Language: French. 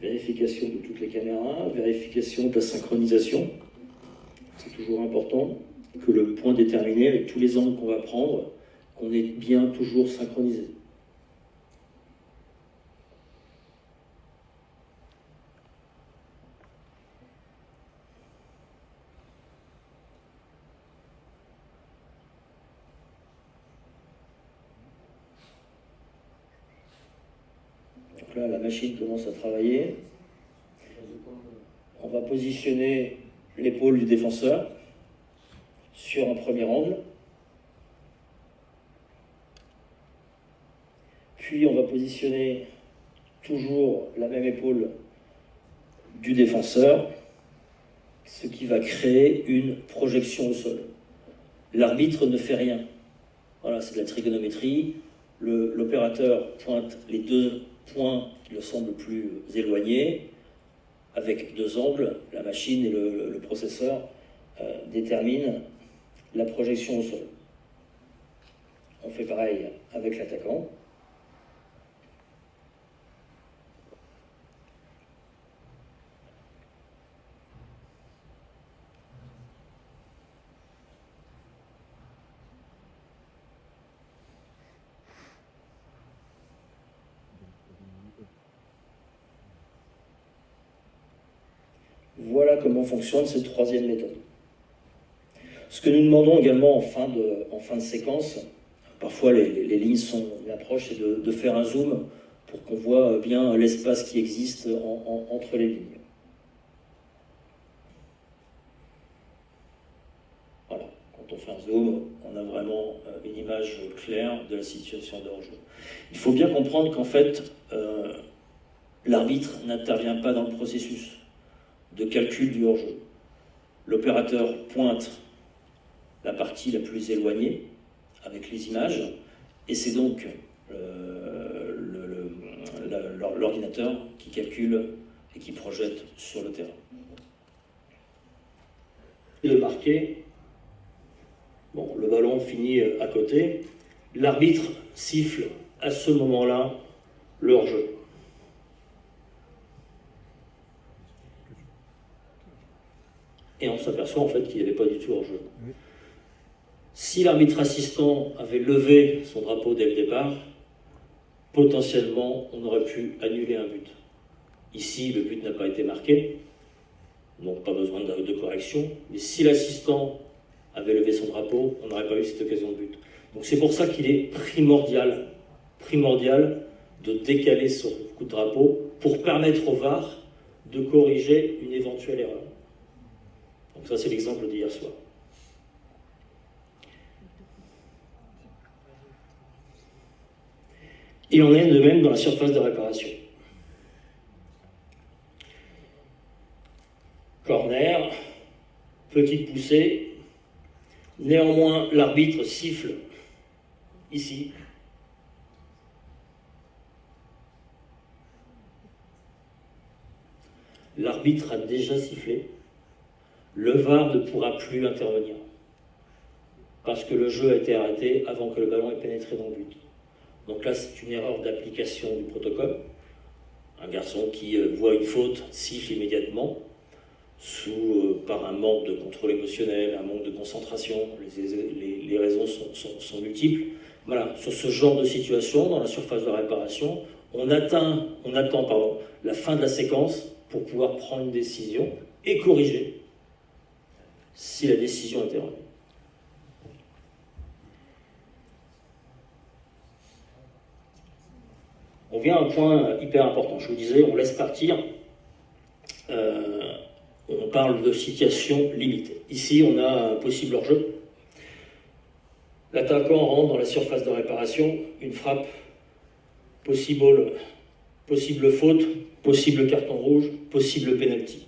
vérification de toutes les caméras, vérification de la synchronisation. C'est toujours important que le point déterminé, avec tous les angles qu'on va prendre, qu'on est bien toujours synchronisé. Donc là, la machine commence à travailler. On va positionner l'épaule du défenseur sur un premier angle. Puis on va positionner toujours la même épaule du défenseur, ce qui va créer une projection au sol. L'arbitre ne fait rien. Voilà, c'est de la trigonométrie. L'opérateur pointe les deux points qui le semblent plus éloignés. Avec deux angles, la machine et le processeur déterminent la projection au sol. On fait pareil avec l'attaquant. Voilà comment fonctionne cette troisième méthode. Ce que nous demandons également en fin de séquence, parfois les lignes sont bien proches, c'est de faire un zoom pour qu'on voit bien l'espace qui existe entre les lignes. Voilà, quand on fait un zoom, on a vraiment une image claire de la situation de hors-jeu. Il faut bien comprendre qu'en fait, l'arbitre n'intervient pas dans le processus de calcul du hors-jeu. L'opérateur pointe la partie la plus éloignée avec les images, et c'est donc l'ordinateur qui calcule et qui projette sur le terrain. Le marqué, bon, le ballon finit à côté, l'arbitre siffle à ce moment-là le hors-jeu. Et on s'aperçoit en fait qu'il n'y avait pas du tout hors-jeu. Oui. Si l'arbitre assistant avait levé son drapeau dès le départ, potentiellement on aurait pu annuler un but. Ici, le but n'a pas été marqué, donc pas besoin de correction. Mais si l'assistant avait levé son drapeau, on n'aurait pas eu cette occasion de but. Donc c'est pour ça qu'il est primordial de décaler son coup de drapeau pour permettre au VAR de corriger une éventuelle erreur. Donc ça, c'est l'exemple d'hier soir. Il en est de même dans la surface de réparation. Corner, petite poussée. Néanmoins, l'arbitre siffle ici. L'arbitre a déjà sifflé. Le VAR ne pourra plus intervenir parce que le jeu a été arrêté avant que le ballon ait pénétré dans le but. Donc là, c'est une erreur d'application du protocole. Un garçon qui voit une faute siffle immédiatement par un manque de contrôle émotionnel, un manque de concentration. Les raisons sont multiples. Voilà, sur ce genre de situation, dans la surface de réparation, on attend la fin de la séquence pour pouvoir prendre une décision et corriger si la décision est erronée. On vient à un point hyper important. Je vous disais, on laisse partir. On parle de situation limitée. Ici, on a un possible hors-jeu. L'attaquant rentre dans la surface de réparation, une frappe, possible faute, possible carton rouge, possible penalty.